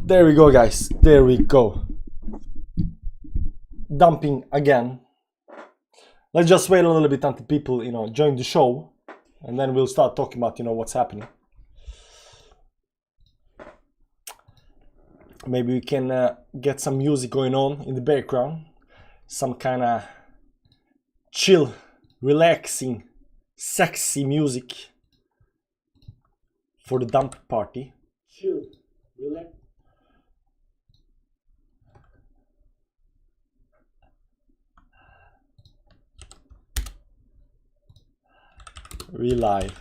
There we go, guys. There we go. Dumping again. Let's just wait a little bit until people, join the show, and then we'll start talking about, what's happening. Maybe we can get some music going on in the background, some kind of chill, relaxing, sexy music for the dump party. Chill, relax. Relive.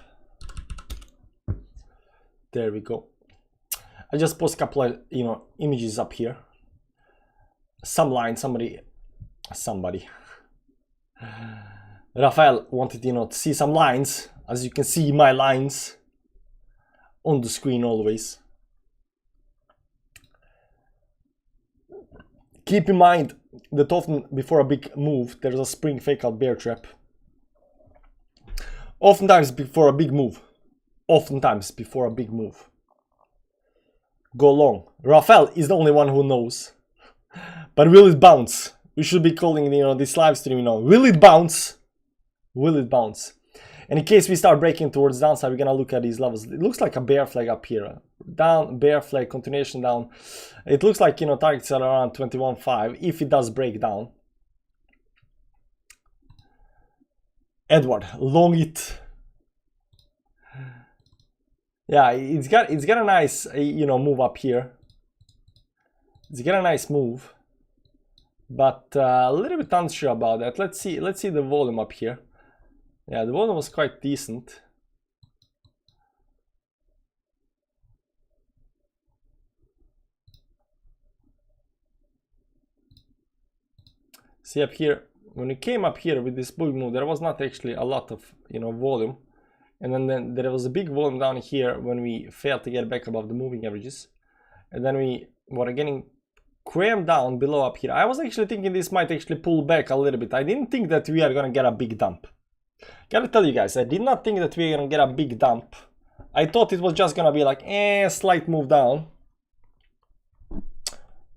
There we go. I just post a couple of images up here. Some line, somebody. Rafael wanted to see some lines. As you can see, my lines on the screen always. Keep in mind that often before a big move there's a spring fake out bear trap. Oftentimes before a big move. Go long. Rafael is the only one who knows. But will it bounce? We should be calling this live stream will it bounce? Will it bounce? And in case we start breaking towards downside, we're gonna look at these levels. It looks like a bear flag up here. Down, bear flag, continuation down. It looks like targets are around 21.5 if it does break down. Edward, long it. Yeah, it's got a nice move up here. It's got a nice move, but a little bit unsure about that. Let's see the volume up here. Yeah, the volume was quite decent. See up here, when it came up here with this big move, there was not actually a lot of volume, and then there was a big volume down here when we failed to get back above the moving averages, and then we were getting crammed down below up here. I was actually thinking this might actually pull back a little bit. I didn't think that we are gonna get a big dump. Gotta tell you guys, I did not think that we were gonna get a big dump. I thought it was just gonna be like slight move down,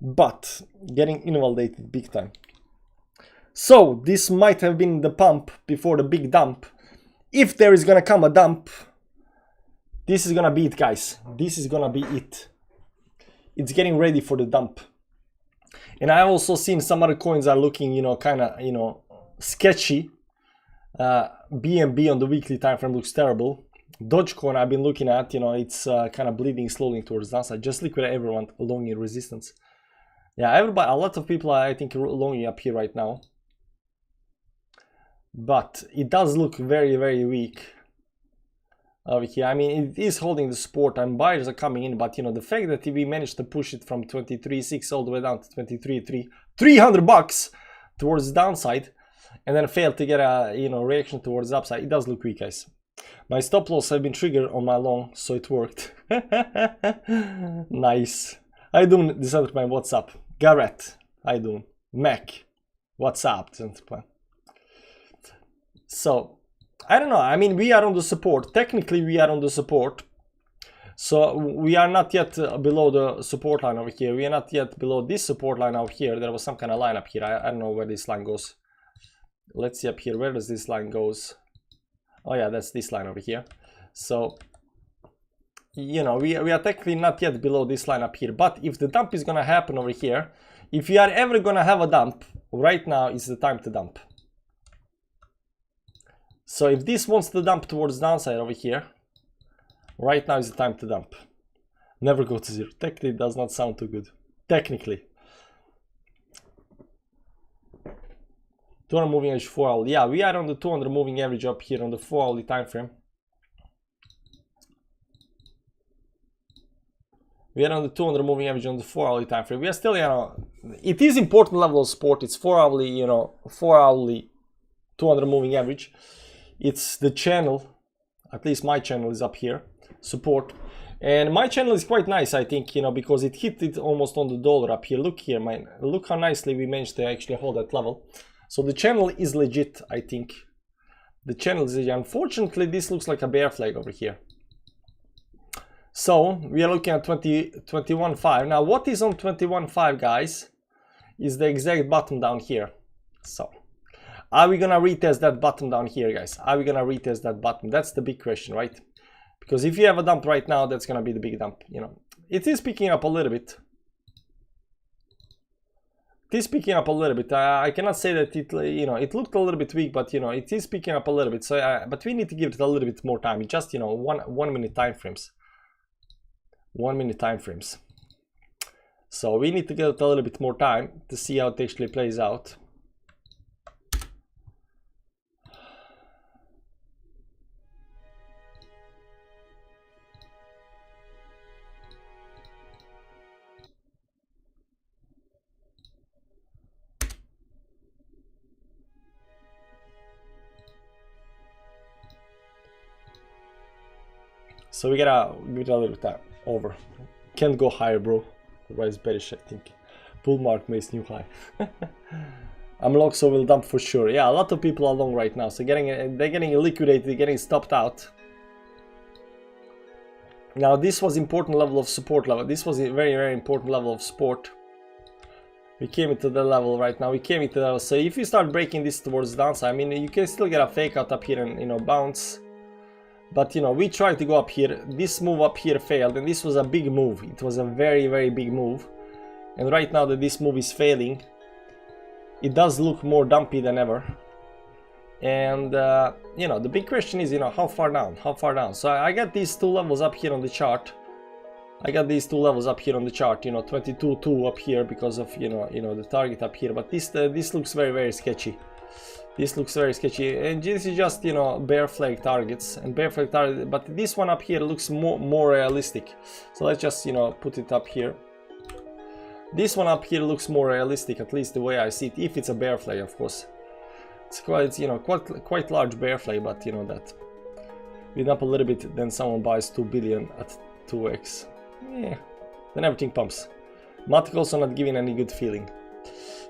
but getting invalidated big time. So this might have been the pump before the big dump. If there is gonna come a dump, this is gonna be it, guys. This is gonna be it. It's getting ready for the dump. And I've also seen some other coins are looking, kind of, sketchy. BNB on the weekly time frame looks terrible. Dogecoin I've been looking at, it's kind of bleeding slowly towards downside. Just liquidate everyone along in resistance. Yeah, everybody, a lot of people are, I think, longing up here right now. But it does look very, very weak over here. I mean, it is holding the support and buyers are coming in, but the fact that we managed to push it from 23.6 all the way down to 23.3, $300 towards the downside, and then failed to get a reaction towards the upside, it does look weak, guys. My stop loss have been triggered on my long, so it worked. Nice. How you doing, Decentraplan? What's up? Garrett, how you doing? Mac, what's up, Decentraplan? So, I don't know. I mean, we are on the support. Technically, we are on the support. So, we are not yet below the support line over here. We are not yet below this support line over here. There was some kind of line up here. I don't know where this line goes. Let's see up here. Where does this line goes? Oh, yeah, that's this line over here. So, we are technically not yet below this line up here. But if the dump is going to happen over here, if we are ever going to have a dump, right now is the time to dump. So if this wants to dump towards downside over here, right now is the time to dump. Never go to zero. Technically, it does not sound too good. Technically. 200 moving average 4 hourly. Yeah, we are on the 200 moving average up here on the 4 hourly time frame. We are on the 200 moving average on the 4 hourly time frame. We are still, it is important level of support. It's 4 hourly, 4 hourly 200 moving average. It's the channel, at least my channel is up here, support. And my channel is quite nice, I think, because it hit it almost on the dollar up here. Look here, man. Look how nicely we managed to actually hold that level. So the channel is legit, I think. The channel is legit. Unfortunately, this looks like a bear flag over here. So we are looking at 21.5. Now what is on 21.5, guys, is the exact bottom down here. So are we gonna retest that bottom down here, guys? Are we gonna retest that bottom? That's the big question, right? Because if you have a dump right now, that's gonna be the big dump. You know, it is picking up a little bit. It is picking up a little bit. I cannot say that it, you know, it looked a little bit weak, but you know, it is picking up a little bit. So, but we need to give it a little bit more time. It's just, you know, one minute time frames. 1 minute time frames. So we need to get it a little bit more time to see how it actually plays out. So we gotta give it a little bit time. Over. Can't go higher, bro. Otherwise bearish, I think. Bull mark makes new high. I'm long, so we'll dump for sure. Yeah, a lot of people are long right now. So they're getting liquidated, they're getting stopped out. Now this was important level of support level. This was a very, very important level of support. We came into the level right now. We came into the level. So if you start breaking this towards the downside, I mean, you can still get a fake out up here and, you know, bounce. But you know, we tried to go up here. This move up here failed, and this was a big move. It was a very, very big move. And right now that this move is failing, it does look more dumpy than ever. And you know, the big question is, you know, how far down? How far down? So I got these two levels up here on the chart. I got these two levels up here on the chart. You know, 22.2 up here because of you know the target up here. But this looks very, very sketchy. This looks very sketchy, and this is just, you know, bear flag targets and bear flag target. But this one up here looks more realistic. So let's just, you know, put it up here. This one up here looks more realistic, at least the way I see it. If it's a bear flag, of course. It's quite, you know, quite large bear flag, but you know that. We up a little bit, then someone buys 2 billion at 2x. Yeah, then everything pumps. Matic also not giving any good feeling.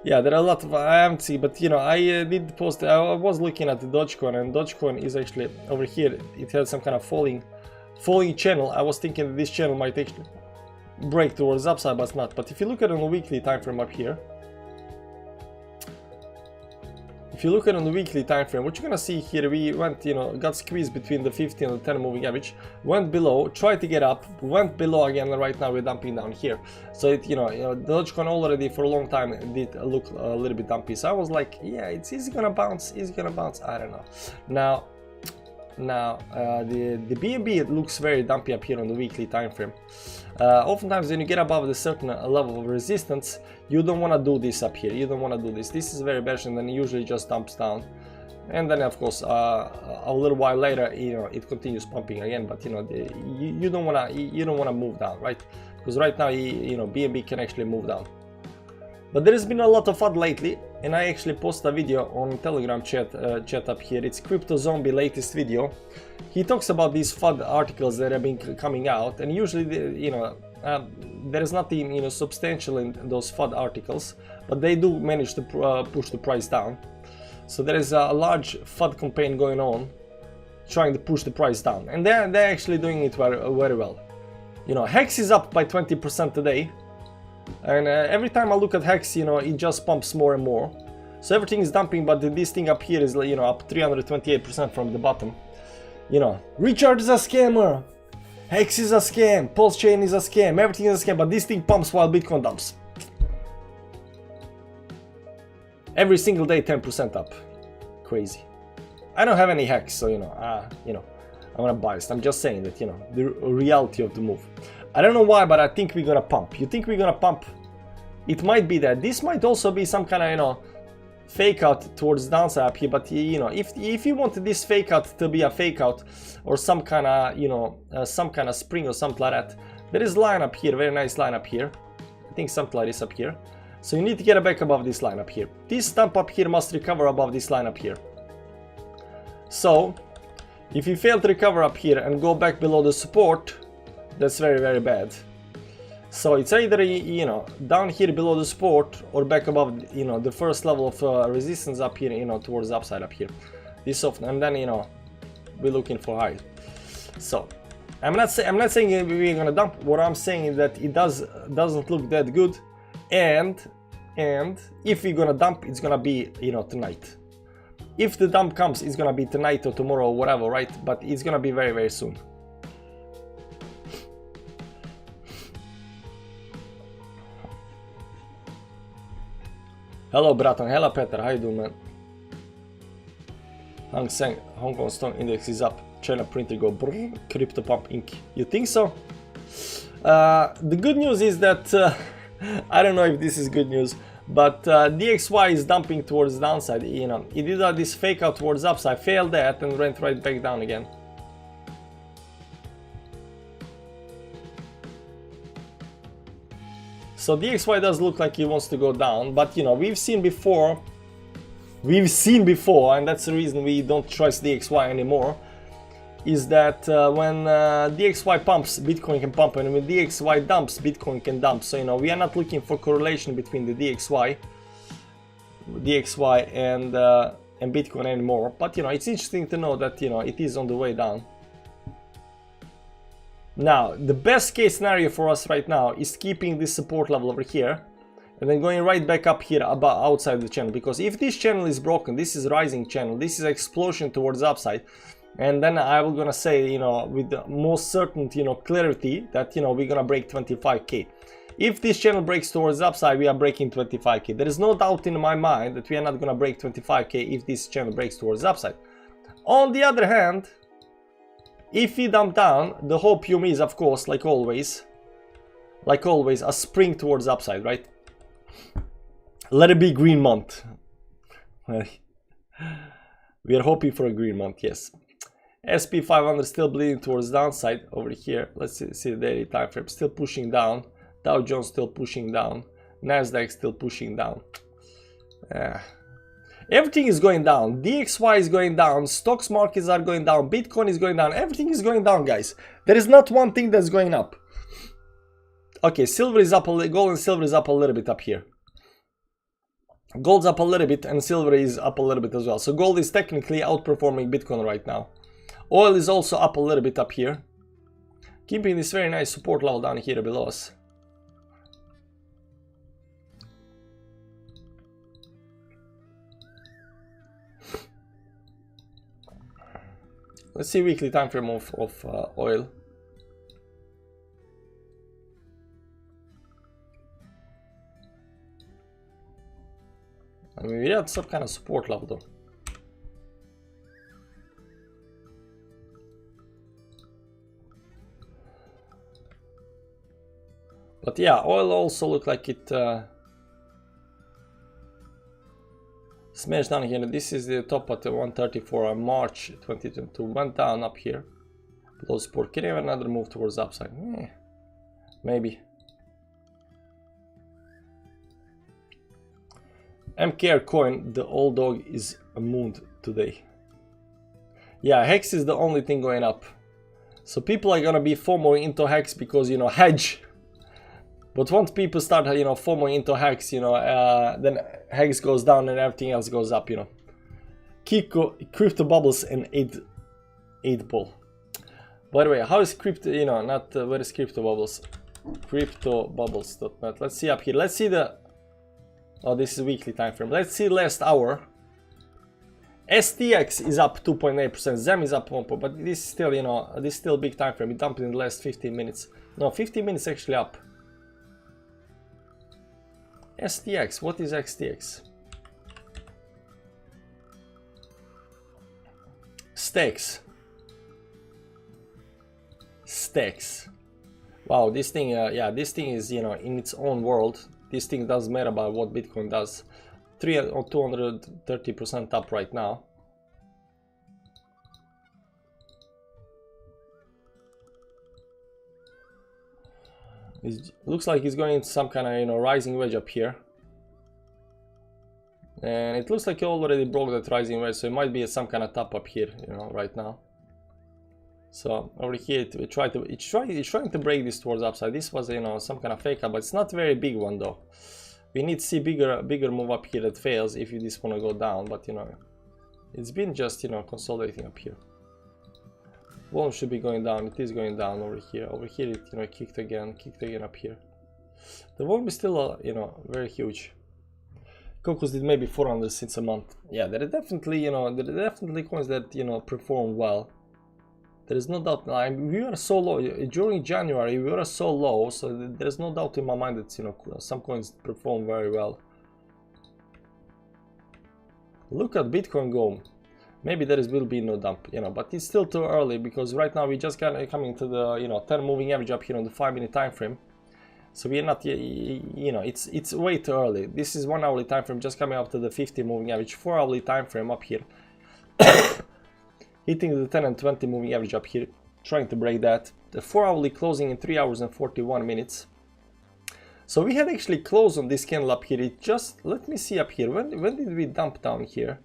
Yeah, there are a lot of, I haven't seen, but you know, I did post, I was looking at the Dogecoin, and Dogecoin is actually over here. It had some kind of falling channel. I was thinking that this channel might actually break towards upside, but it's not. But if you look at it on the weekly time frame up here, if you look at it on the weekly time frame, what you're gonna see here, we went, you know, got squeezed between the 50 and the 10 moving average, went below, tried to get up, went below again, and right now we're dumping down here. So it, you know, the Dogecoin already for a long time did look a little bit dumpy. So I was like, yeah, is it gonna bounce? Is it gonna bounce? I don't know. Now the BNB, it looks very dumpy up here on the weekly time frame. Oftentimes when you get above the certain level of resistance, you don't want to do this up here. You don't want to do this. This is very bearish, and then it usually just dumps down. And then of course a little while later, you know, it continues pumping again. But you know, you don't wanna move down, right? Because right now you know, BNB can actually move down. But there has been a lot of FUD lately, and I actually posted a video on Telegram chat up here. It's Crypto Zombie latest video. He talks about these FUD articles that have been coming out, and usually you know, there is nothing, you know, substantial in those FUD articles, but they do manage to push the price down. So there is a large FUD campaign going on, trying to push the price down, and they're actually doing it very well. You know, Hex is up by 20% today. And every time I look at Hex, you know, it just pumps more and more. So everything is dumping, but this thing up here is, you know, up 328% from the bottom. You know, Richard is a scammer, Hex is a scam, Pulse Chain is a scam, everything is a scam, but this thing pumps while Bitcoin dumps. Every single day 10% up. Crazy. I don't have any Hex, so you know, I'm not biased. I'm just saying that, you know, the reality of the move. I don't know why, but I think we're gonna pump. You think we're gonna pump? It might be that. This might also be some kind of, you know, fake out towards downside up here. But you know, if you want this fake out to be a fake out, or some kind of, you know, some kind of spring or something like that, there is line up here, very nice line up here. I think something like this up here. So you need to get back above this line up here. This stamp up here must recover above this line up here. So if you fail to recover up here and go back below the support, that's very, very bad. So it's either, you know, down here below the support, or back above, you know, the first level of resistance up here, you know, towards the upside up here. This often, and then, you know, we're looking for high. So I'm not saying we're gonna dump. What I'm saying is that it doesn't look that good, and if we're gonna dump, it's gonna be, you know, tonight. If the dump comes, it's gonna be tonight or tomorrow or whatever, right? But it's gonna be very, very soon. Hello, Braton. Hello, Peter. How you doing, man? Hang Seng, Hong Kong Stock Index is up. China printer go brrr, crypto pump ink. You think so? The good news is that I don't know if this is good news, but DXY is dumping towards the downside. You know, it did this fake out towards upside, failed that, and went right back down again. So DXY does look like it wants to go down, but you know, we've seen before, and that's the reason we don't trust DXY anymore, is that when DXY pumps, Bitcoin can pump, and when DXY dumps, Bitcoin can dump. So, you know, we are not looking for correlation between the DXY and Bitcoin anymore. But, you know, it's interesting to know that, you know, it is on the way down. Now, the best case scenario for us right now is keeping this support level over here and then going right back up here about outside the channel, because if this channel is broken, this is rising channel, this is explosion towards the upside. And then I was gonna say, you know, with the most certainty, you know, clarity that, you know, we're gonna break 25k. If this channel breaks towards the upside, we are breaking 25k. There is no doubt in my mind that we are not gonna break 25k if this channel breaks towards the upside. On the other hand, if we dump down, the hope you is, of course, like always, a spring towards the upside, right? Let it be green month. We are hoping for a green month, yes. SP 500 still bleeding towards downside over here. Let's see the daily time frame, still pushing down. Dow Jones still pushing down. Nasdaq still pushing down. Everything is going down. DXY is going down. Stocks markets are going down. Bitcoin is going down. Everything is going down, guys. There is not one thing that's going up. Okay, silver is up. Gold and silver is up a little bit up here. Gold's up a little bit and silver is up a little bit as well. So gold is technically outperforming Bitcoin right now. Oil is also up a little bit up here, keeping this very nice support level down here below us. Let's see weekly time frame of oil. I mean, we had some kind of support level though. But yeah, oil also looked like it smashed down here. This is the top at the 134 on March 2022. Went down up here. Below support. Can you have another move towards the upside? Maybe. MKR coin, the old dog is mooned today. Yeah, Hex is the only thing going up. So people are gonna be FOMO into Hex because, you know, hedge. But once people start, you know, FOMO into Hex, you know, then Hex goes down and everything else goes up, you know. Crypto bubbles and 8 ball. By the way, how is crypto, you know, not where is crypto bubbles? Cryptobubbles.net. Let's see up here. Let's see the, oh, this is weekly time frame. Let's see last hour. STX is up 2.8%. ZEM is up 1. But this is still, you know, this is still big time frame. It dumped in the last 15 minutes. No, 15 minutes actually up. STX, what is XTX? Stakes. Wow, this thing, yeah, this thing is, you know, in its own world. This thing doesn't matter about what Bitcoin does. 230% up right now. It looks like it's going into some kind of, you know, rising wedge up here. And it looks like it already broke that rising wedge, so it might be some kind of top up here, you know, right now. So over here, it's trying to break this towards upside. This was, you know, some kind of fake up, but it's not a very big one though. We need to see bigger move up here that fails if you just want to go down, but you know, it's been just, you know, consolidating up here. volume should be going down. It is going down over here. Over here it, you know, kicked again up here. The volume is still you know, very huge. Cocos did maybe 400 since a month. Yeah, there are definitely, you know, there are definitely coins that, you know, perform well. There is no doubt. We were so low during January. We were so low, so there is no doubt in my mind that, you know, some coins perform very well. Look at Bitcoin go. Maybe will be no dump, you know, but it's still too early because right now we just got coming to the, you know, 10 moving average up here on the 5-minute time frame. So we are not, you know, it's way too early. This is 1 hourly time frame just coming up to the 50 moving average, 4 hourly time frame up here. Hitting the 10 and 20 moving average up here, trying to break that. The 4 hourly closing in 3 hours and 41 minutes. So we had actually closed on this candle up here. It just, let me see up here. When did we dump down here?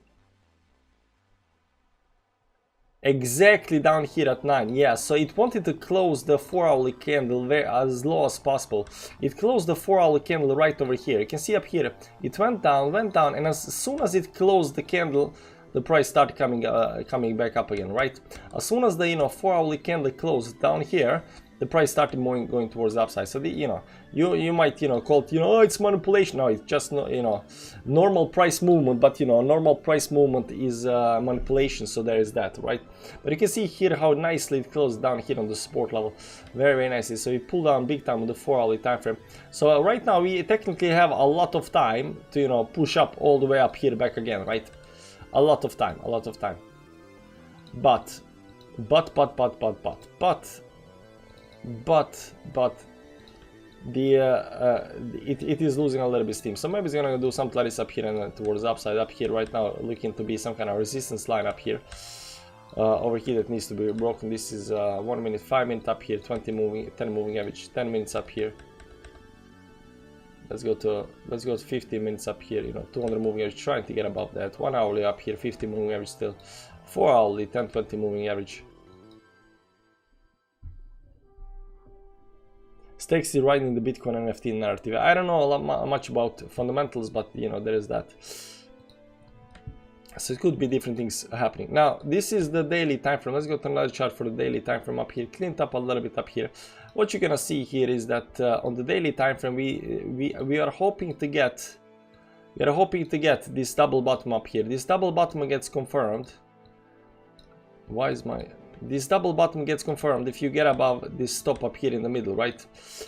Exactly down here at 9. Yeah, so it wanted to close the 4 hourly candle as low as possible. It closed the 4 hourly candle right over here. You can see up here, it went down, and as soon as it closed the candle, the price started coming back up again, right? As soon as the, you know, 4 hourly candle closed down here, the price started going towards the upside. So the, you know, you might, you know, call it, you know, oh, it's manipulation. No, it's just, you know, normal price movement. But you know, normal price movement is manipulation. So there is that, right? But you can see here how nicely it closed down here on the support level, very, very nicely. So we pulled down big time on the 4 hourly time frame. So right now we technically have a lot of time to, you know, push up all the way up here back again, right? A lot of time, but the it is losing a little bit steam. So maybe it's gonna do something like this up here and then towards the upside up here right now, looking to be some kind of resistance line up here. Over here that needs to be broken. This is 1 minute, 5 minute up here, 20 moving, 10 moving average, 10 minutes up here. Let's go to 15 minutes up here, you know, 200 moving average, trying to get above that. 1 hourly up here, 50 moving average still. 4 hourly, 10, 20 moving average. Stakes is riding the Bitcoin NFT narrative. I don't know much about fundamentals, but you know, there is that. So it could be different things happening. Now, this is the daily time frame. Let's go to another chart for the daily time frame up here. Cleaned up a little bit up here. What you're gonna see here is that on the daily time frame, we are hoping to get this double bottom up here. This double bottom gets confirmed. Why is this double bottom gets confirmed if you get above this stop up here in the middle, right?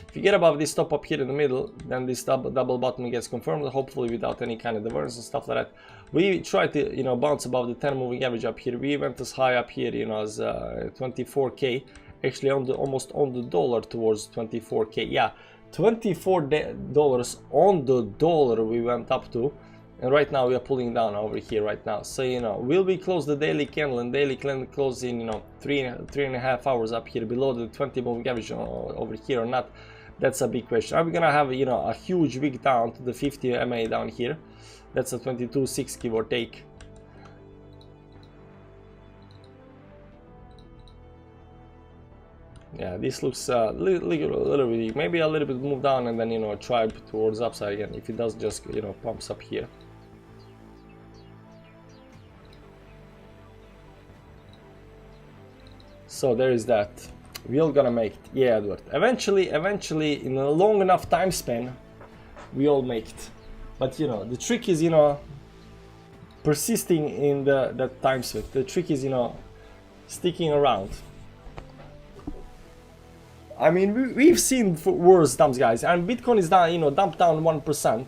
If you get above this stop up here in the middle, then this double bottom gets confirmed, hopefully without any kind of divergence and stuff like that. We try to, you know, bounce above the 10 moving average up here. We went as high up here, you know, as 24k, actually almost on the dollar towards 24k. Yeah, $24 on the dollar we went up to. And right now we are pulling down over here right now. So, you know, will we close the daily candle and daily candle close in, you know, three and a half hours up here below the 20 moving average over here or not? That's a big question. Are we gonna have, you know, a huge wick down to the 50 MA down here? That's a 22.6 give or take. Yeah, this looks a little bit, maybe a little bit move down and then, you know, try towards upside again. If it does just, you know, pumps up here. So there is that. We all gonna make it. Yeah, Edward. Eventually, in a long enough time span, we all make it. But you know, the trick is, you know, persisting in that time span. The trick is, you know, sticking around. I mean, we've seen worse dumps, guys, and Bitcoin is down, you know, dumped down 1%.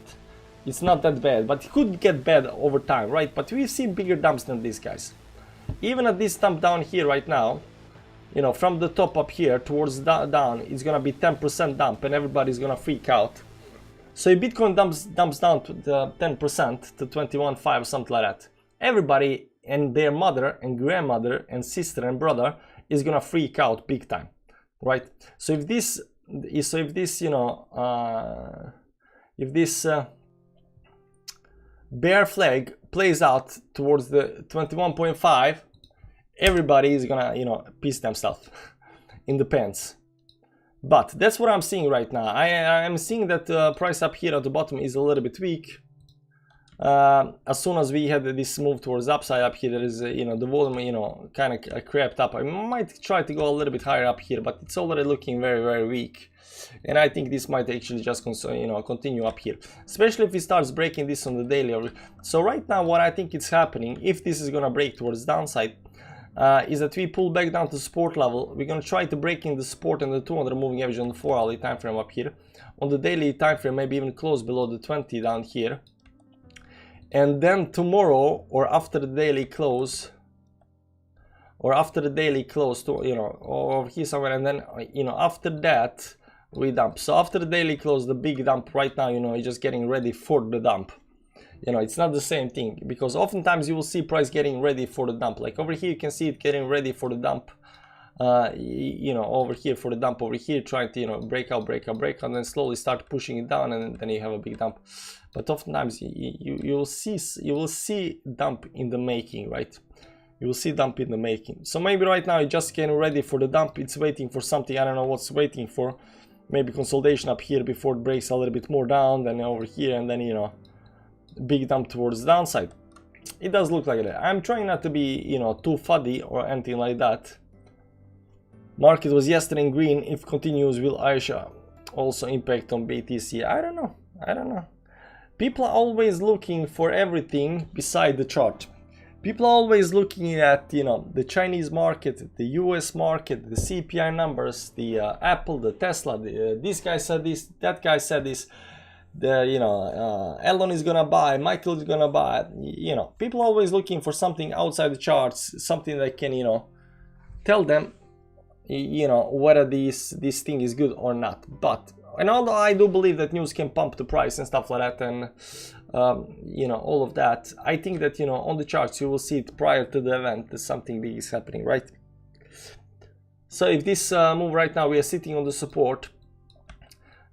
It's not that bad, but it could get bad over time, right? But we've seen bigger dumps than these guys. Even at this dump down here right now, you know, from the top up here towards down, it's gonna be 10% dump, and everybody's gonna freak out. So if Bitcoin dumps down to the 10% to 21.5 or something like that, everybody and their mother and grandmother and sister and brother is gonna freak out big time. Right, so if this you know, if this bear flag plays out towards the 21.5, everybody is gonna, you know, piss themselves in the pants. But that's what I'm seeing right now. I'm seeing that price up here at the bottom is a little bit weak. As soon as we had this move towards the upside up here, there is you know, the volume, you know, kind of crept up. I might try to go a little bit higher up here, but it's already looking very, very weak, and I think this might actually just you know, continue up here, especially if it starts breaking this on the daily. So right now what I think is happening, if this is gonna break towards downside, is that we pull back down to support level. We're gonna try to break in the support and the 200 moving average on the 4-hourly time frame up here. On the daily time frame, maybe even close below the 20 down here. And then tomorrow, or after the daily close, you know, over here somewhere, and then, you know, after that we dump. So after the daily close, the big dump right now, you know, is just getting ready for the dump. You know, it's not the same thing, because oftentimes you will see price getting ready for the dump. Like over here, you can see it getting ready for the dump. You know, over here for the dump, over here trying to, you know, break out, and then slowly start pushing it down, and then you have a big dump. But oftentimes you will see dump in the making, right? You will see dump in the making. So maybe right now it's just getting ready for the dump. It's waiting for something. I don't know what's waiting for. Maybe consolidation up here before it breaks a little bit more down, then over here, and then, you know, big dump towards the downside. It does look like that. I'm trying not to be, you know, too fuddy or anything like that. Market was yesterday in green. If continues, will Aisha also impact on BTC? I don't know. People are always looking for everything beside the chart. People are always looking at, you know, the Chinese market, the US market, the CPI numbers, the Apple, the Tesla, this guy said this, that guy said this, the, you know, Elon is gonna buy, Michael is gonna buy. You know, people are always looking for something outside the charts, something that can, you know, tell them, you know, whether this thing is good or not. But, and although I do believe that news can pump the price and stuff like that, and you know, all of that, I think that, you know, on the charts you will see it prior to the event that something big is happening, right? So if this move right now, we are sitting on the support.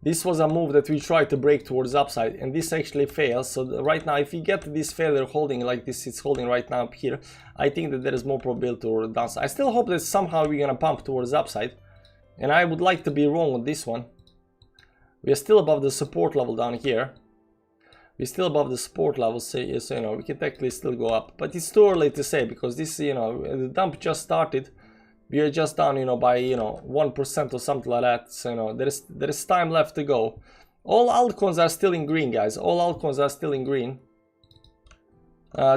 This was a move that we tried to break towards the upside, and this actually fails. So right now, if we get this failure holding like this, it's holding right now up here, I think that there is more probability toward the downside. I still hope that somehow we're gonna pump towards the upside, and I would like to be wrong on this one. We are still above the support level down here. We're still above the support level, so you know, we can technically still go up, but it's too early to say, because this, you know, the dump just started. We are just down, you know, by, you know, 1% or something like that. So, you know, there is time left to go. All altcoins are still in green, guys. All altcoins are still in green.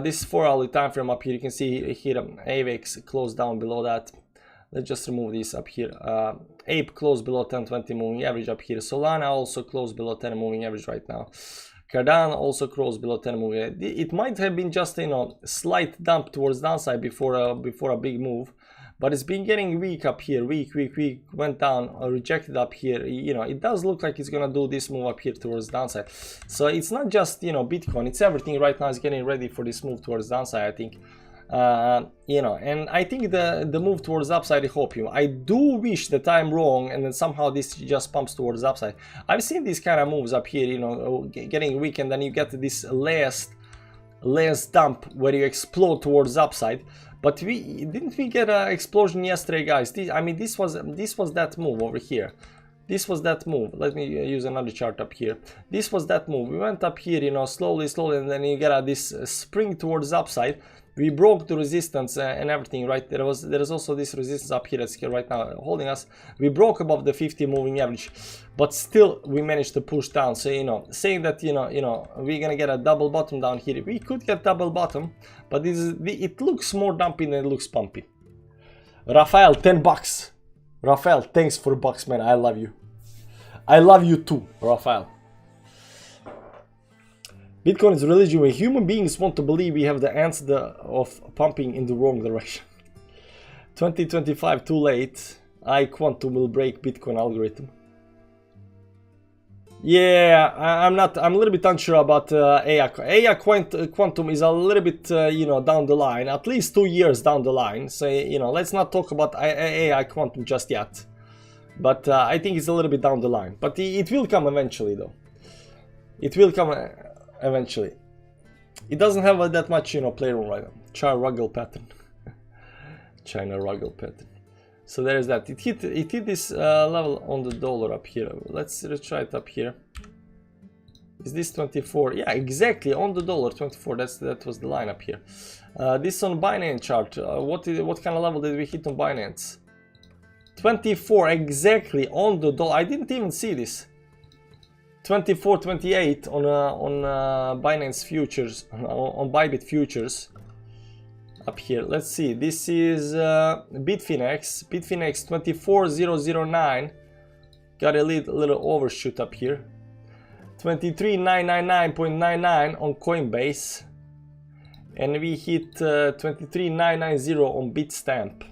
This 4-hourly time frame up here, you can see here AVAX closed down below that. Let's just remove this up here. Ape closed below 1020 moving average up here. Solana also closed below 10 moving average right now. Cardano also closed below 10 moving average. It might have been just, you know, slight dump towards downside before a big move. But it's been getting weak up here, weak, went down, rejected up here. You know, it does look like it's gonna do this move up here towards downside. So it's not just, you know, Bitcoin, it's everything right now is getting ready for this move towards downside, I think. You know, and I think the move towards upside, I hope you. I do wish that I'm wrong and then somehow this just pumps towards upside. I've seen these kind of moves up here, you know, getting weak, and then you get this last dump where you explode towards upside. But didn't we get an explosion yesterday, guys? I mean, this was that move over here. This was that move. Let me use another chart up here. This was that move. We went up here, you know, slowly, and then you get this spring towards upside. We broke the resistance and everything, right? There is also this resistance up here that's here right now holding us. We broke above the 50 moving average, but still we managed to push down. So, you know, saying that, you know, we're gonna get a double bottom down here. We could get double bottom, but it looks more dumpy than it looks pumpy. Rafael, 10 bucks. Rafael, thanks for bucks, man. I love you. I love you too, Rafael. Bitcoin is religion where human beings want to believe we have the answer of pumping in the wrong direction. 2025, too late. Quantum will break Bitcoin algorithm. Yeah, I'm a little bit unsure about AI Quantum is a little bit, you know, down the line, at least 2 years down the line. So, you know, let's not talk about AI Quantum just yet. But I think it's a little bit down the line. But it will come eventually, though. It will come eventually. It doesn't have that much, you know, playroom right now. China Ruggle pattern. China Ruggle pattern. So there's that. It hit this level on the dollar up here. Let's try it up here. Is this 24? Yeah, exactly, on the dollar, 24. That was the line up here. This on Binance chart. What kind of level did we hit on Binance? 24, exactly, on the dollar. I didn't even see this. 24, 28 on Binance futures, on Bybit futures. Up here, let's see. This is Bitfinex. Bitfinex 24009. Got a little overshoot up here. 23999.99 on Coinbase, and we hit 23990 on Bitstamp.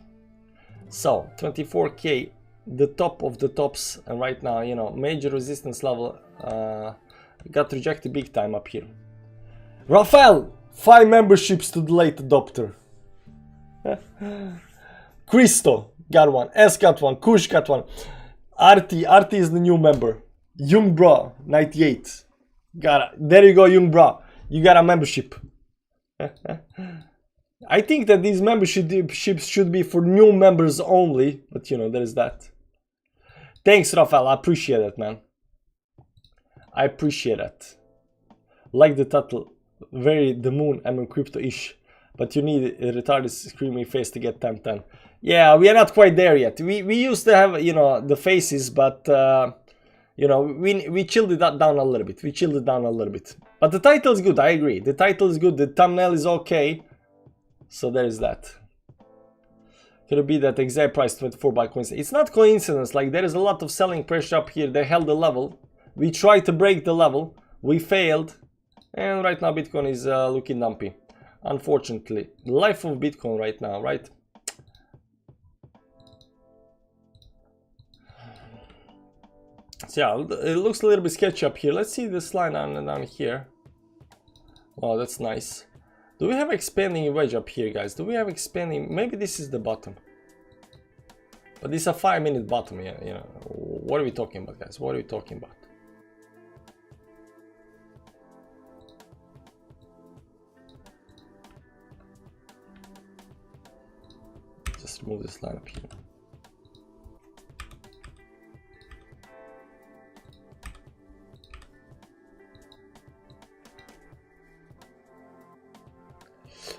So 24k, the top of the tops, and right now, you know, major resistance level got rejected big time up here. Rafael, 5 memberships to the late adopter. Christo got one, S got one, Kush got one, Arti is the new member. Young Bro 98, got it. There you go, Young Bro, you got a membership. I think that these memberships should be for new members only, but you know, there is that. Thanks, Rafael, I appreciate it, man. I appreciate it. Like the title, very the moon, I'm in crypto-ish, but you need a retarded screaming face to get 10-10. Yeah, we are not quite there yet. We used to have, you know, the faces, but you know, we chilled it down a little bit. But the title is good, I agree. The title is good, the thumbnail is okay. So there is that. Could it be that exact price 24 by coincidence? It's not coincidence, like there is a lot of selling pressure up here. They held the level. We tried to break the level. We failed. And right now Bitcoin is looking dumpy. Unfortunately. The life of Bitcoin right now, right? So yeah, it looks a little bit sketchy up here. Let's see this line down here. Wow, that's nice. Do we have expanding wedge up here, guys? Do we have expanding? Maybe this is the bottom. But this is a 5-minute bottom, yeah, you know. What are we talking about, guys? What are we talking about? Just remove this line up here.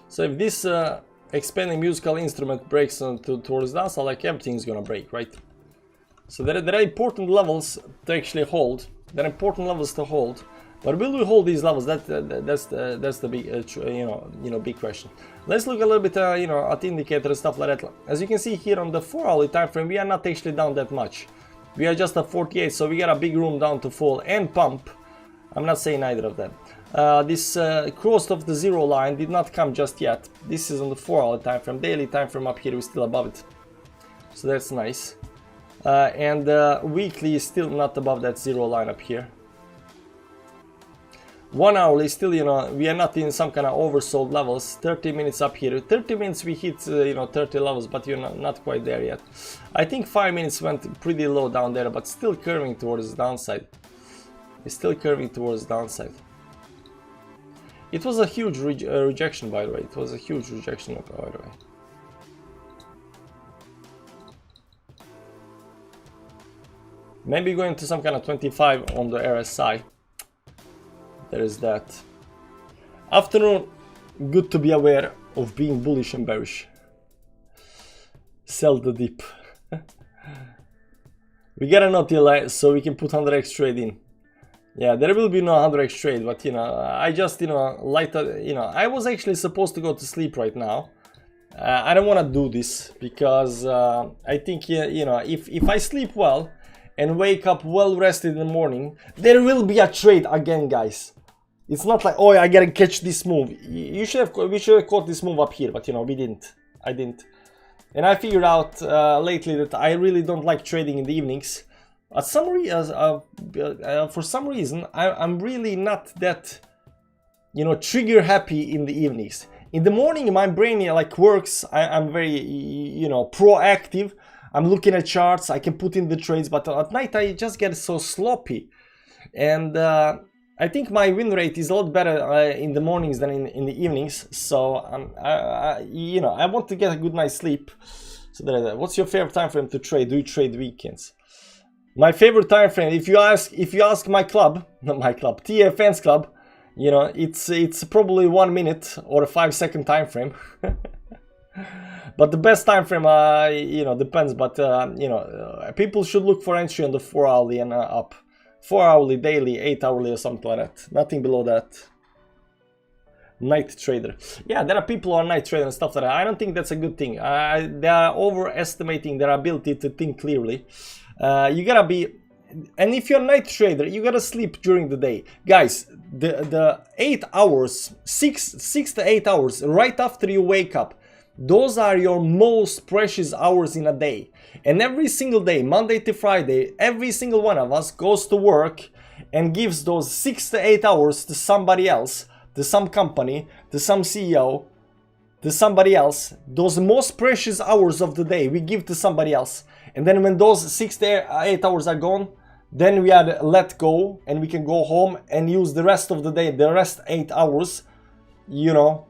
So if this expanding musical instrument breaks towards the downside, like everything's gonna break, right? So there are important levels to actually hold. There are important levels to hold, but will we hold these levels? That's the big big question. Let's look a little bit you know, at indicator and stuff like that. As you can see here on the 4-hourly time frame, we are not actually down that much. We are just at 48, so we got a big room down to fall and pump. I'm not saying either of them. This cross of the zero line did not come just yet. This is on the 4-hour time frame. Daily time frame up here, we're still above it, so that's nice. And weekly is still not above that zero line up here. 1 hourly still, you know, we are not in some kind of oversold levels. 30 minutes up here. 30 minutes we hit you know, 30 levels, but you're not quite there yet. I think 5 minutes went pretty low down there, but still curving towards the downside. It's still curving towards the downside. It was a huge rejection, by the way. It was a huge rejection, by the way. Maybe going to some kind of 25 on the RSI. There is that. Afternoon, good to be aware of being bullish and bearish. Sell the dip. We got an OTL, so we can put 100x trade in. Yeah, there will be no 100x trade, but you know, I just, you know, I was actually supposed to go to sleep right now. I don't want to do this because I think, you know, if I sleep well and wake up well rested in the morning, there will be a trade again, guys. It's not like, oh, I gotta catch this move. We should have caught this move up here, but you know, we didn't. I didn't. And I figured out lately that I really don't like trading in the evenings. For some reason, I'm really not that, you know, trigger happy in the evenings. In the morning, my brain like works. I'm very, you know, proactive. I'm looking at charts. I can put in the trades, but at night I just get so sloppy. And I think my win rate is a lot better in the mornings than in the evenings. So you know, I want to get a good night's sleep. So what's your favorite time frame to trade? Do you trade weekends? My favorite time frame, if you ask my club, not my club, TA fans club, you know, it's probably 1 minute or a 5-second time frame. But the best time frame, you know, depends. But you know, people should look for entry on the 4 hourly and up, 4 hourly, daily, 8 hourly, or something like that. Nothing below that. Night trader, yeah, there are people who are night trader and stuff like that. I don't think that's a good thing. They are overestimating their ability to think clearly. You gotta be, and if you're a night trader, you gotta sleep during the day, guys. The 8 hours, 6 to 8 hours right after you wake up, those are your most precious hours in a day. And every single day, Monday to Friday, every single one of us goes to work and gives those 6 to 8 hours to somebody else, to some company, to some CEO, to somebody else. Those most precious hours of the day we give to somebody else. And then when those 6 to 8 hours are gone, then we are let go and we can go home and use the rest of the day, the rest 8 hours, you know,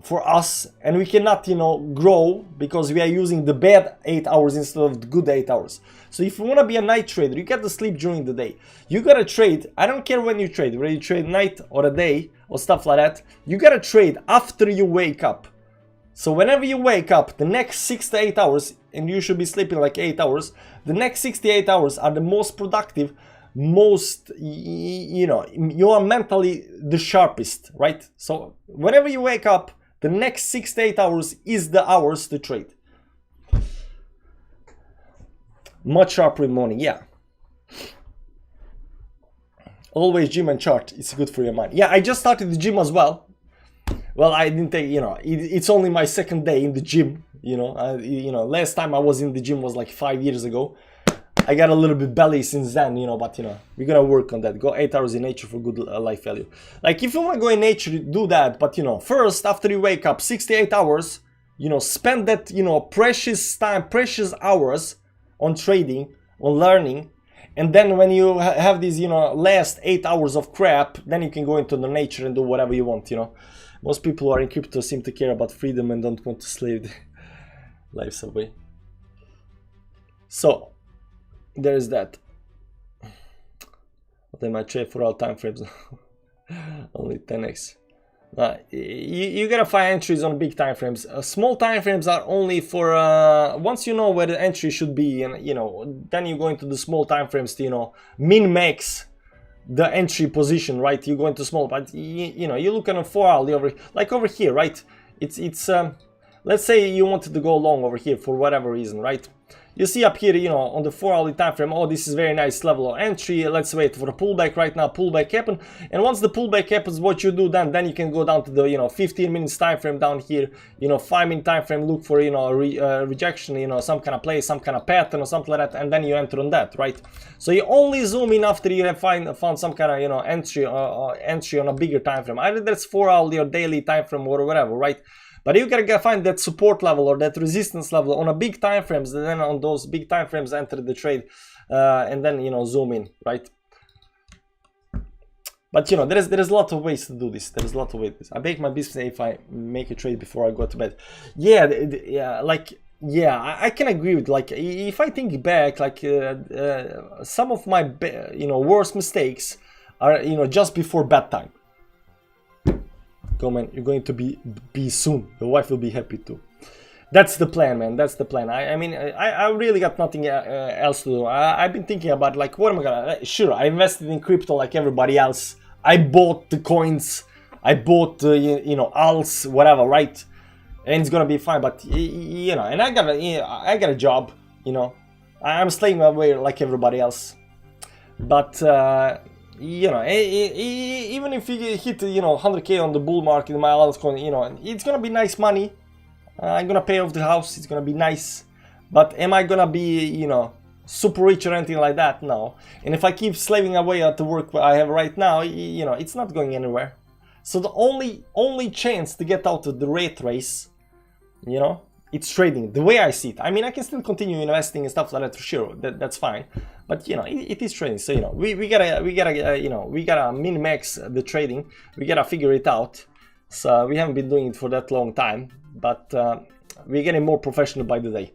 for us. And we cannot, you know, grow because we are using the bad 8 hours instead of the good 8 hours. So if you want to be a night trader, you got to sleep during the day. You got to trade. I don't care when you trade, whether you trade night or a day or stuff like that. You got to trade after you wake up. So whenever you wake up, the next 6 to 8 hours, and you should be sleeping like 8 hours, the next 6 to 8 hours are the most productive, most, you know, you are mentally the sharpest, right? So whenever you wake up, the next 6 to 8 hours is the hours to trade. Much sharper in the morning, yeah. Always gym and chart, it's good for your mind. Yeah, I just started the gym as well. Well, I didn't take, you know, it's only my 2nd day in the gym, you know. You know, last time I was in the gym was like 5 years ago. I got a little bit belly since then, you know, but you know, we're gonna work on that. Go 8 hours in nature for good life value. Like if you want to go in nature, do that, but you know, first after you wake up, 6 to 8 hours, you know, spend that, you know, precious time, precious hours on trading, on learning. And then when you have these, you know, last 8 hours of crap, then you can go into the nature and do whatever you want, you know. Most people who are in crypto seem to care about freedom and don't want to slave their lives away. So there's that. What am I trade for all time frames? Only 10x. You gotta find entries on big time frames. Small time frames are only for once you know where the entry should be, and you know, then you go into the small time frames to, you know, min max the entry position, right? You go into small, but you know, you look on a 4 hourly over, like over here, right? It's let's say you wanted to go long over here for whatever reason, right? You see up here, you know, on the 4 hourly time frame, oh, this is very nice level of entry. Let's wait for a pullback right now. Pullback happen, and once the pullback happens, what you do then you can go down to the, you know, 15 minutes time frame down here, you know, 5-minute time frame, look for, you know, rejection, you know, some kind of play, some kind of pattern or something like that, and then you enter on that, right? So you only zoom in after you have found some kind of, you know, entry on a bigger time frame. Either that's 4 hourly or daily time frame or whatever, right? But you gotta find that support level or that resistance level on a big time frames, and then on those big time frames enter the trade, and then, you know, zoom in, right? But you know, there is a lot of ways to do this. There's a lot of ways. I make my business if I make a trade before I go to bed. Yeah, yeah, like yeah, I can agree with, like, if I think back, like some of my you know, worst mistakes are, you know, just before bedtime. Go, man, you're going to be soon. Your wife will be happy too. That's the plan, man. That's the plan. I mean, I really got nothing else to do. I've been thinking about, like, what am I gonna... Sure, I invested in crypto like everybody else. I bought the coins. I bought, you know, alts, whatever, right? And it's gonna be fine. But, you know, and I got a job, you know. I'm slaving away like everybody else. But... you know, even if you hit, you know, 100k on the bull market in my altcoin, you know, it's gonna be nice money. I'm gonna pay off the house. It's gonna be nice. But am I gonna be, you know, super rich or anything like that? No. And if I keep slaving away at the work I have right now, you know, it's not going anywhere. So the only chance to get out of the rat race, you know, it's trading. The way I see it. I mean, I can still continue investing and stuff like that for sure. That's fine. But you know, it is trading. So you know, we gotta you know, we gotta min max the trading. We gotta figure it out. So we haven't been doing it for that long time, but we're getting more professional by the day.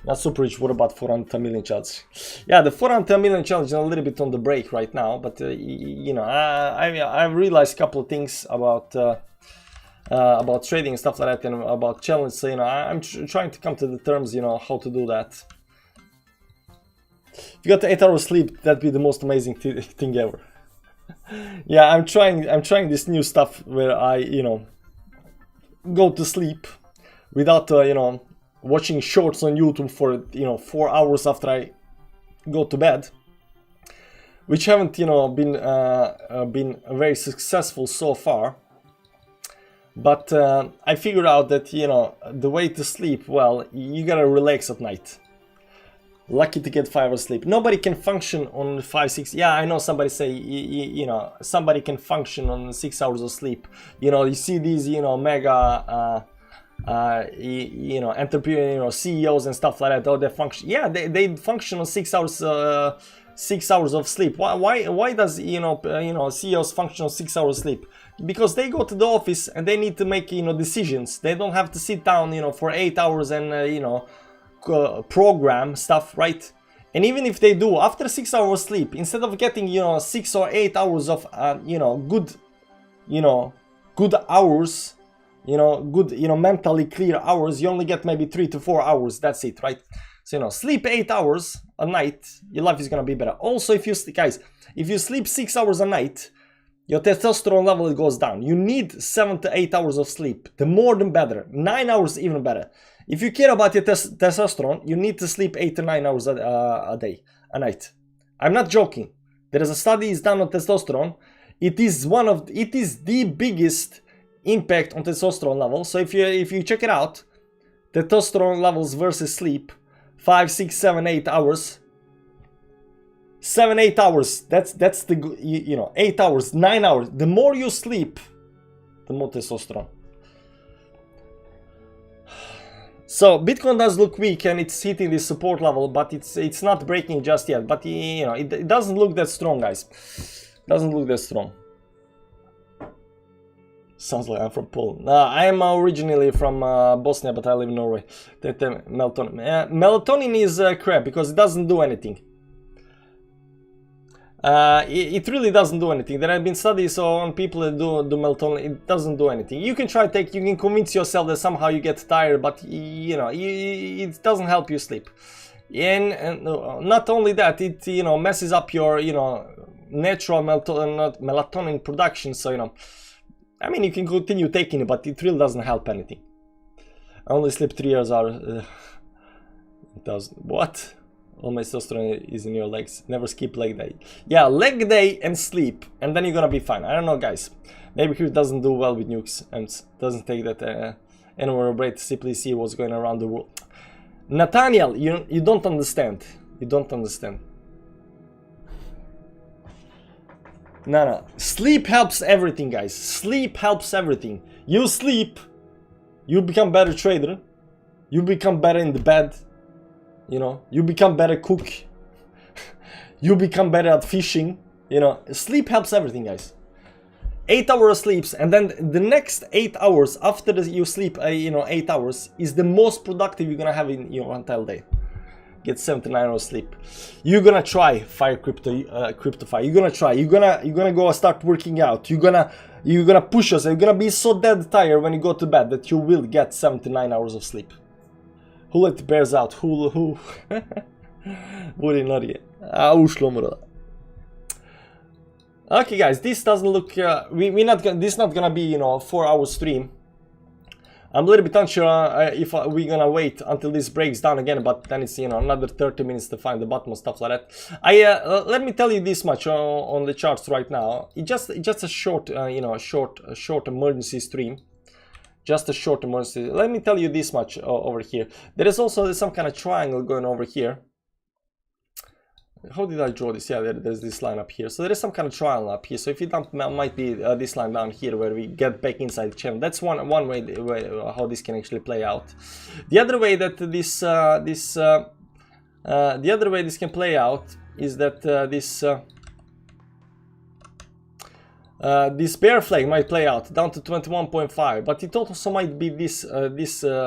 Not super rich. What about 400 million challenge? Yeah, the 400 million challenge is a little bit on the break right now, but you know, I've realized a couple of things about trading and stuff like that, and about challenge. So you know, I'm trying to come to the terms, you know, how to do that. If you got 8 hours sleep, that'd be the most amazing thing ever. Yeah, I'm trying this new stuff where I, you know, go to sleep without you know, watching shorts on YouTube for, you know, 4 hours after I go to bed, which haven't, you know, been very successful so far. But I figured out that, you know, the way to sleep well, you gotta relax at night. Lucky to get 5 hours sleep. Nobody can function on 5, 6. Yeah, I know somebody say, you know, somebody can function on 6 hours of sleep. You know, you see these, you know, mega you know, entrepreneur, you know, CEOs and stuff like that. Oh, they function. Yeah, they function on 6 hours. 6 hours of sleep. Why does, you know, CEOs function on 6 hours sleep? Because they go to the office and they need to make, you know, decisions. They don't have to sit down, you know, for 8 hours and you know, program stuff, right? And even if they do, after 6 hours sleep, instead of getting, you know, 6 or 8 hours of you know, good hours, you know, good, you know, mentally clear hours, you only get maybe 3 to 4 hours. That's it, right? So, you know, sleep 8 hours a night, your life is gonna be better. Also, if you guys, if you sleep 6 hours a night, your testosterone level goes down. You need 7 to 8 hours of sleep. The more the better. 9 hours even better. If you care about your testosterone, you need to sleep 8 to 9 hours a night. I'm not joking. There is a study is done on testosterone. It is the biggest impact on testosterone level. So if you check it out, testosterone levels versus sleep, 5, 6, 7, 8 hours. 7, 8 hours. That's the, you know, 8 hours, 9 hours. The more you sleep, the more testosterone. So Bitcoin does look weak and it's hitting this support level, but it's not breaking just yet. But you know, it doesn't look that strong, guys. Doesn't look that strong. Sounds like I'm from Poland. I am originally from Bosnia, but I live in Norway. Melatonin is crap because it doesn't do anything. It really doesn't do anything. There have been studies on people that do melatonin. It doesn't do anything. You can try you can convince yourself that somehow you get tired, but you know, it doesn't help you sleep. And not only that, it, you know, messes up your, you know, natural melatonin production. So, you know, I mean, you can continue taking it, but it really doesn't help anything. I only sleep 3 hours. It does what? All my testosterone is in your legs. Never skip leg day. Yeah, leg day and sleep, and then you're gonna be fine. I don't know, guys. Maybe Chris doesn't do well with nukes and doesn't take that anywhere break to simply see what's going around the world. Nathaniel, you don't understand. You don't understand. No. Sleep helps everything, guys. Sleep helps everything. You sleep, you become better trader. You become better in the bed. You know, you become better cook. You become better at fishing. You know, sleep helps everything, guys. 8 hours sleeps, and then the next 8 hours after you sleep, you know, 8 hours is the most productive you're gonna have in your entire day. Get 7 to 9 hours sleep. You're gonna try fire crypto fire. You're gonna try. You're gonna go start working out. You're gonna push yourself. You're gonna be so dead tired when you go to bed that you will get 7 to 9 hours of sleep. Who let the bears out? Who? Bude i Norge. Ušlo mu da. Okay, guys, this doesn't look. This is not gonna be, you know, a 4-hour stream. I'm a little bit unsure if we're gonna wait until this breaks down again, but then it's, you know, another 30 minutes to find the bottom and stuff like that. Let me tell you this much on the charts right now. It's just a short, you know, a short emergency stream. Just a short emergency. Let me tell you this much over here. There is also some kind of triangle going over here. How did I draw this? Yeah, there's this line up here. So there is some kind of triangle up here. So if you dump, might be this line down here where we get back inside the channel. That's one way how this can actually play out. The other way that this can play out is that this bear flag might play out down to 21.5, but it also might be this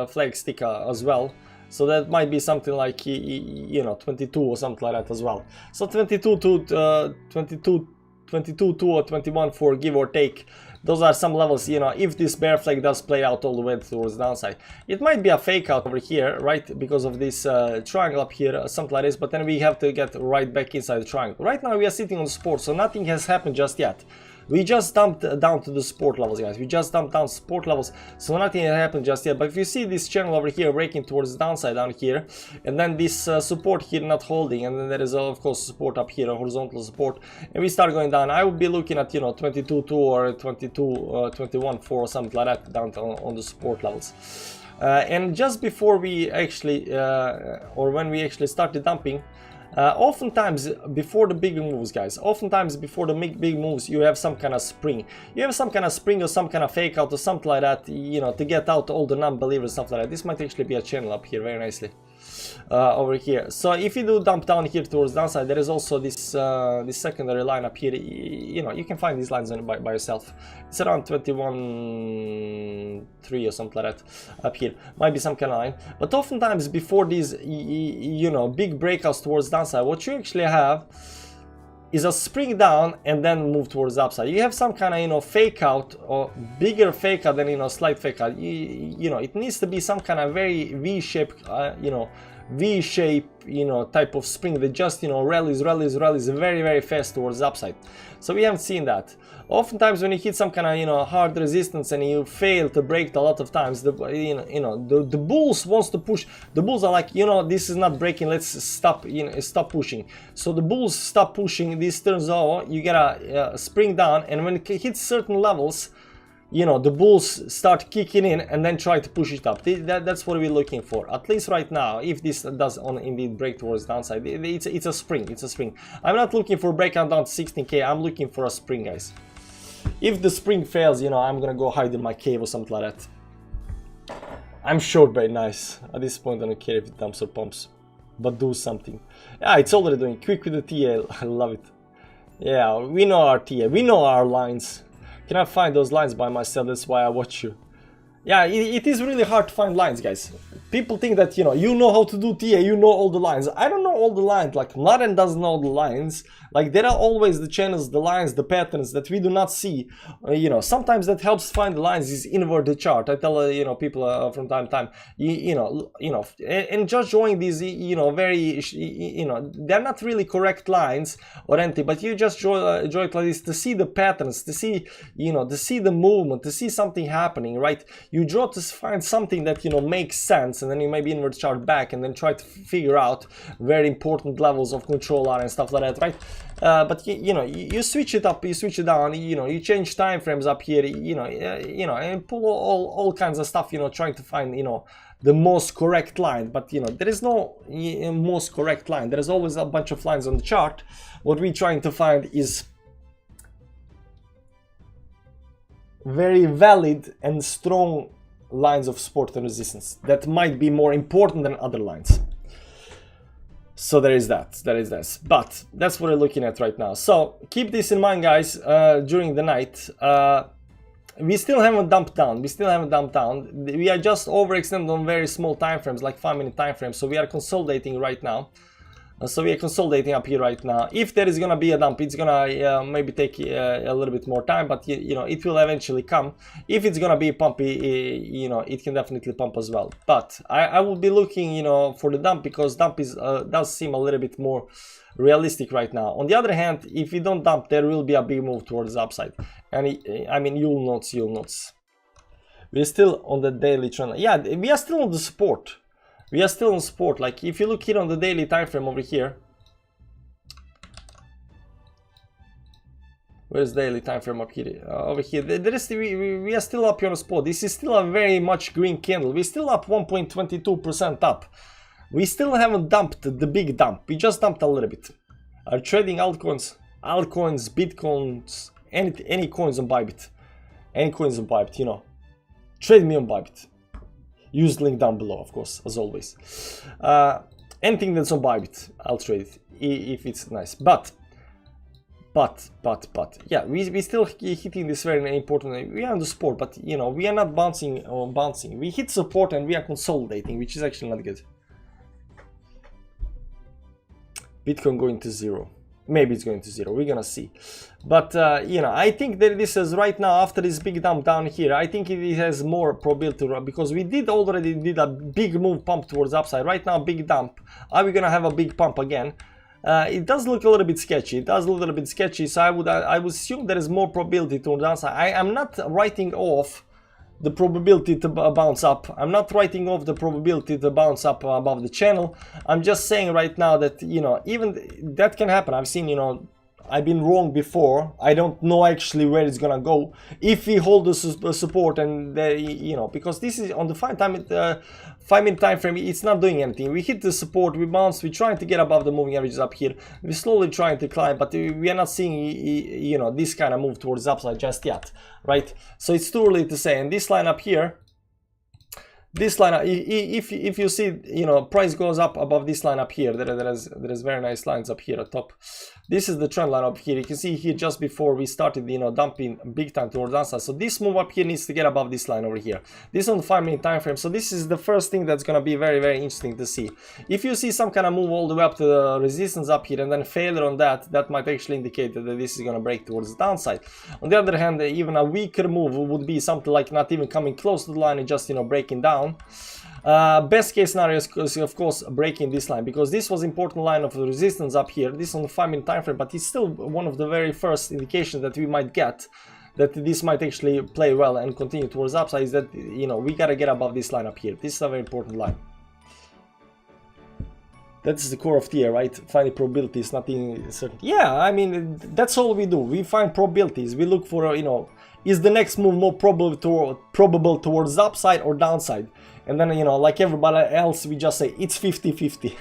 flag stick as well. So that might be something like, you know, 22 or something like that as well. So 22 to 22.2 or 21.4, give or take. Those are some levels, you know, if this bear flag does play out all the way towards the downside. It might be a fake out over here, right, because of this triangle up here, something like this, but then we have to get right back inside the triangle. Right now we are sitting on support, so nothing has happened just yet. We just dumped down to the support levels, guys. We just dumped down support levels, so nothing has happened just yet. But if you see this channel over here breaking towards the downside down here, and then this support here not holding, and then there is of course support up here, a horizontal support, and we start going down, I would be looking at, you know, 22.2 or 21.4 or something like that down on the support levels. And just before we actually, or when we actually started dumping, oftentimes before the big moves, guys, oftentimes before the big moves, you have some kind of spring. You have some kind of spring or some kind of fake out or something like that, you know, to get out all the non-believers, stuff like that. This might actually be a channel up here very nicely. Over here. So if you do dump down here towards the downside, there is also this this secondary line up here. You know, you can find these lines by yourself. It's around 21.3 or something like that up here. Might be some kind of line. But oftentimes before these, you know, big breakouts towards the downside, what you actually have is a spring down and then move towards the upside. You have some kind of, you know, fake out or bigger fake out than, you know, slight fake out. You know, it needs to be some kind of very V-shaped, you know, V-shape, you know, type of spring that just, you know, rallies very, very fast towards the upside. So we haven't seen that. Oftentimes when you hit some kind of, you know, hard resistance and you fail to break it a lot of times, the bulls wants to push. The bulls are like, you know, this is not breaking, let's stop, you know, stop pushing. So the bulls stop pushing, this turns out you get a spring down, and when it hits certain levels, you know, the bulls start kicking in and then try to push it up. That's what we're looking for, at least right now. If this does indeed break towards downside, it's a spring. It's a spring. I'm not looking for a breakout down to 16k. I'm looking for a spring, guys. If the spring fails, you know, I'm gonna go hide in my cave or something like that. I'm short very nice. At this point, I don't care if it dumps or pumps, but do something. Yeah, it's already doing quick with the TA. I love it. Yeah, we know our TA. We know our lines. Cannot find those lines by myself, that's why I watch you. Yeah, it is really hard to find lines, guys. People think that, you know how to do TA, you know all the lines. I don't know all the lines, like Mladen doesn't know the lines. Like there are always the channels, the lines, the patterns that we do not see. You know, sometimes that helps find the lines is invert the chart. I tell, you know, people from time to time, you know, and just showing these, you know, very, you know, they're not really correct lines or anything, but you just draw it like this to see the patterns, to see, you know, to see the movement, to see something happening, right? You draw to find something that, you know, makes sense, and then you maybe invert the chart back and then try to figure out very important levels of control are and stuff like that, right? But you know, you switch it up, you switch it down, you know, you change time frames up here, you know, and pull all kinds of stuff, you know, trying to find, you know, the most correct line. But you know, there is no most correct line. There is always a bunch of lines on the chart. What we're trying to find is very valid and strong lines of support and resistance that might be more important than other lines. So there is that, but that's what we're looking at right now. So keep this in mind, guys, during the night. We still haven't dumped down. We are just overextended on very small time frames, like 5-minute time frames. So we are consolidating right now. So we are consolidating up here right now. If there is gonna be a dump, it's gonna maybe take a little bit more time, but you know, it will eventually come. If it's gonna be pumpy, you know, it can definitely pump as well. But I will be looking, you know, for the dump, because dump is does seem a little bit more realistic right now. On the other hand, if you don't dump, there will be a big move towards the upside, and I mean, you'll notice. We're still on the daily trend. Yeah, we are still on the support. We are still on support. Like if you look here on the daily time frame over here, where's daily time frame up here? Over here, there is we are still up here on support. This is still a very much green candle. We're still up 1.22% up. We still haven't dumped the big dump. We just dumped a little bit. Are trading altcoins, bitcoins, any coins on Bybit, you know, trade me on Bybit. Use link down below, of course, as always. Anything that's on Bybit, I'll trade it if it's nice. But yeah, we still hitting this very important. We are on the support, but you know, we are not bouncing. We hit support and we are consolidating, which is actually not good. Bitcoin going to zero. Maybe it's going to zero, we're gonna see. But you know, I think that this is right now, after this big dump down here, I think it has more probability, because we already did a big move pump towards upside. Right now, big dump. Are we gonna have a big pump again? It does look a little bit sketchy. It does look a little bit sketchy, so I would assume there is more probability towards downside. I am not writing off the probability to bounce up. I'm not writing off the probability to bounce up above the channel. I'm just saying right now that, you know, even that can happen. I've seen, you know, I've been wrong before. I don't know actually where it's gonna go if we hold the support, and you know, because this is on the 5-minute time frame, it's not doing anything. We hit the support, we bounce, we're trying to get above the moving averages up here. We're slowly trying to climb, but we are not seeing, you know, this kind of move towards the upside just yet, right? So it's too early to say. And this line up here, this line, if you see, you know, price goes up above this line up here, there is very nice lines up here at top. This is the trend line up here. You can see here just before we started, you know, dumping big time towards downside. So this move up here needs to get above this line over here. This on the 5-minute time frame. So this is the first thing that's gonna be very, very interesting to see. If you see some kind of move all the way up to the resistance up here and then failure on that, that might actually indicate that this is gonna break towards the downside. On the other hand, even a weaker move would be something like not even coming close to the line and just, you know, breaking down. Best case scenario is of course breaking this line, because this was important line of resistance up here. This on the 5-minute time frame, but it's still one of the very first indications that we might get that this might actually play well and continue towards upside, is that, you know, we gotta get above this line up here. This is a very important line. That's the core of tier, right? Finding probabilities, nothing certain. Yeah, I mean, that's all we do. We find probabilities. We look for, you know, is the next move more probable towards upside or downside? And then, you know, like everybody else, we just say it's 50-50.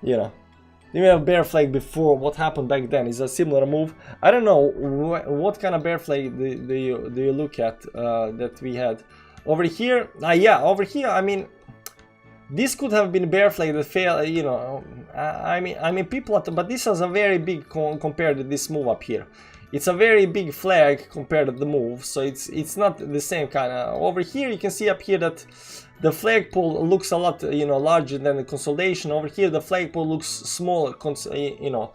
You know, we have bear flag before. What happened back then is a similar move. I don't know what kind of bear flag do you look at that we had over here. Yeah, over here, I mean, this could have been bear flag that failed, you know. I mean people but this is a very big compared to this move up here. It's a very big flag compared to the move, so it's not the same kind of. Over here you can see up here that the flagpole looks a lot, you know, larger than the consolidation. Over here the flagpole looks small, you know,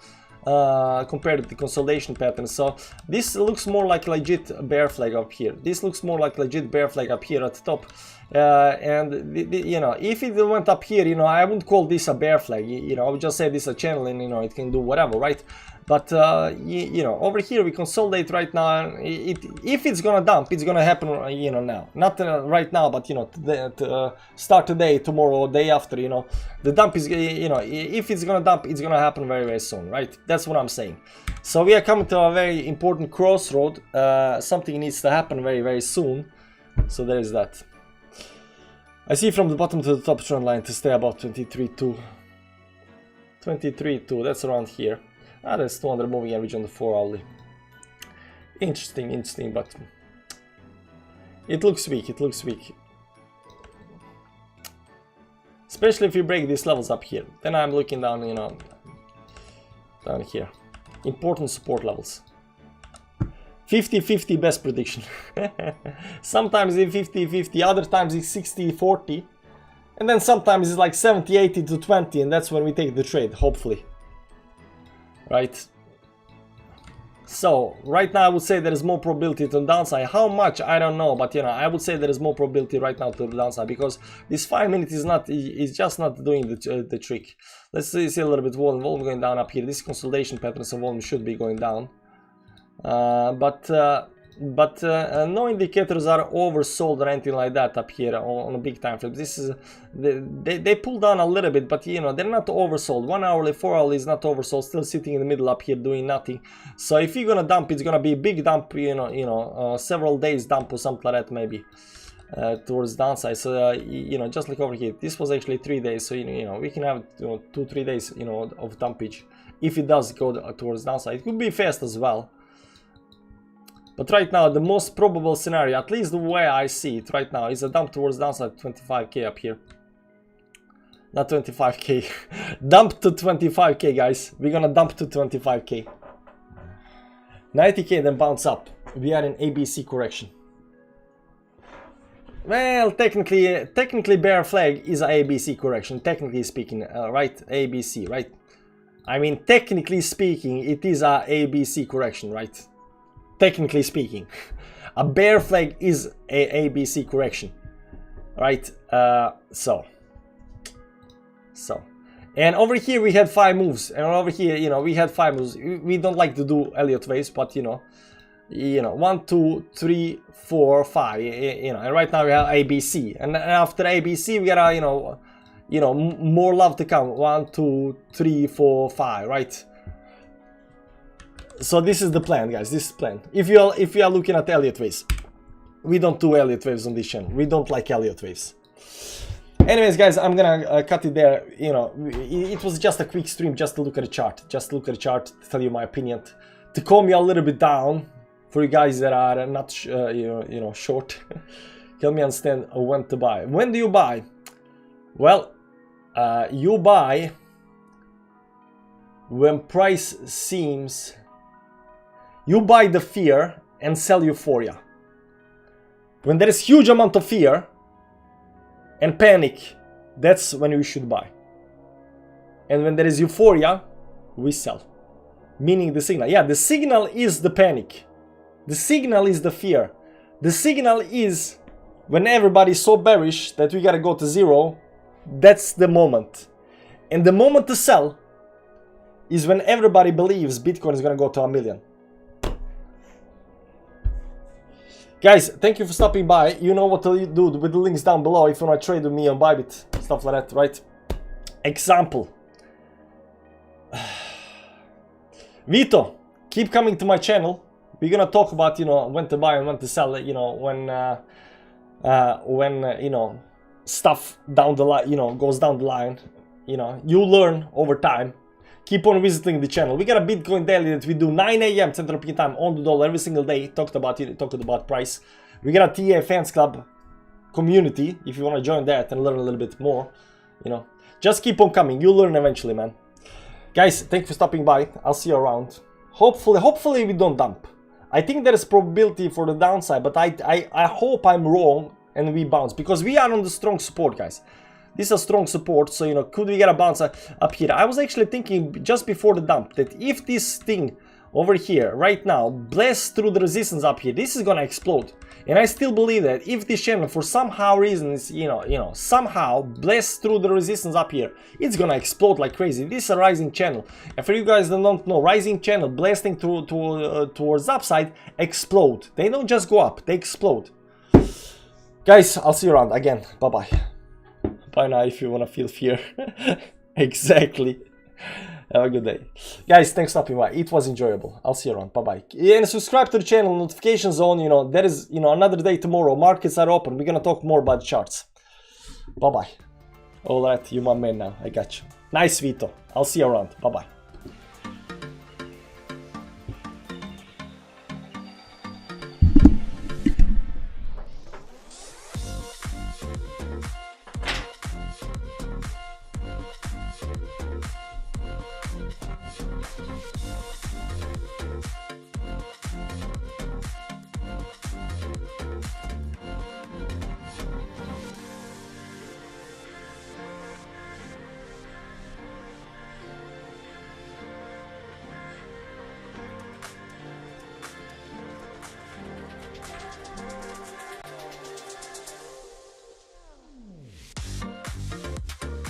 compared to the consolidation pattern. So this looks more like legit bear flag up here. This looks more like legit bear flag up here at the top. And you know, if it went up here, you know, I wouldn't call this a bear flag. You know, I would just say this is a channel, and you know, it can do whatever, right? But you know, over here we consolidate right now. If it's gonna dump, it's gonna happen, you know, now. Not right now, but you know, start today, tomorrow, day after. You know, the dump is, you know, if it's gonna dump, it's gonna happen very, very soon, right? That's what I'm saying. So we are coming to a very important crossroad. Something needs to happen very, very soon. So there is that. I see from the bottom to the top trend line to stay about 23.2. 23.2. That's around here. That's 200 moving average on the 4-hourly. Interesting, but it looks weak, Especially if you break these levels up here. Then I'm looking down, you know, down here. Important support levels. 50-50 best prediction. Sometimes it's 50-50, other times it's 60-40. And then sometimes it's like 70-80 to 20, and that's when we take the trade, hopefully. Right? So right now I would say there is more probability to the downside. How much, I don't know, but you know, I would say there is more probability right now to the downside, because this 5 minutes is just not doing the trick. Let's see a little bit volume going down up here. This consolidation pattern, so volume should be going down. But no indicators are oversold or anything like that up here on a big time frame. This is they pull down a little bit, but you know, they're not oversold. 1 hourly, 4 hourly is not oversold, still sitting in the middle up here doing nothing. So if you're gonna dump, it's gonna be a big dump, you know, several days dump or something like that, maybe towards downside. So you know, just like over here, this was actually 3 days, so you know, we can have, you know, 2-3 days, you know, of dumpage if it does go towards downside. It could be fast as well. But right now, the most probable scenario, at least the way I see it right now, is a dump towards downside 25k up here. Not 25k. Dump to 25k, guys. We're gonna dump to 25k. 90k, then bounce up. We are in ABC correction. Well, technically bear flag is a ABC correction, technically speaking, right? ABC, right? I mean, technically speaking, it is a ABC correction, right? Technically speaking, a bear flag is a ABC correction, right? So, and over here we had 5 moves, and over here, you know, we had 5 moves. We don't like to do Elliott waves, but you know, 1, 2, 3, 4, 5, you know, and right now we have ABC, and after ABC we gotta, you know, more love to come. 1, 2, 3, 4, 5, right? So this is the plan, guys. This is the plan. If you are looking at Elliott waves, we don't do Elliott waves on this channel. We don't like Elliott waves. Anyways, guys, I'm gonna cut it there. You know, it was just a quick stream, just to look at the chart, to tell you my opinion, to calm you a little bit down for you guys that are not short. Help me understand when to buy. When do you buy? Well, you buy when price seems. You buy the fear and sell euphoria. When there is huge amount of fear and panic, that's when we should buy. And when there is euphoria, we sell. Meaning the signal. Yeah, the signal is the panic. The signal is the fear. The signal is when everybody's so bearish that we gotta go to 0. That's the moment. And the moment to sell is when everybody believes Bitcoin is gonna go to 1 million. Guys, thank you for stopping by. You know what to do with the links down below if you want to trade with me on Bybit, stuff like that, right? Example. Vito, keep coming to my channel. We're gonna talk about, you know, when to buy and when to sell it, you know, when you know, stuff down the line, you know, goes down the line. You know, you learn over time. Keep on visiting the channel. We got a Bitcoin daily that we do 9 AM Central European time on the dollar every single day. Talked about price. We got a TA fans club community if you want to join that and learn a little bit more. You know, just keep on coming. You'll learn eventually, man. Guys, thank you for stopping by. I'll see you around. Hopefully we don't dump. I think there is probability for the downside, but I hope I'm wrong and we bounce because we are on the strong support, guys. This is a strong support, so, you know, could we get a bounce up here? I was actually thinking just before the dump that if this thing over here right now blasts through the resistance up here, this is gonna explode. And I still believe that if this channel for somehow reasons, you know, somehow blasts through the resistance up here, it's gonna explode like crazy. This is a rising channel, and for you guys that don't know, rising channel blasting towards upside explode. They don't just go up, they explode. Guys, I'll see you around again. Bye bye. Bye now if you want to feel fear. Exactly. Have a good day. Guys, thanks for stopping by. It was enjoyable. I'll see you around. Bye-bye. And subscribe to the channel, notification zone. You know, there is, you know, another day tomorrow. Markets are open. We're going to talk more about the charts. Bye-bye. All right, you my man now. I got you. Nice, Vito. I'll see you around. Bye-bye.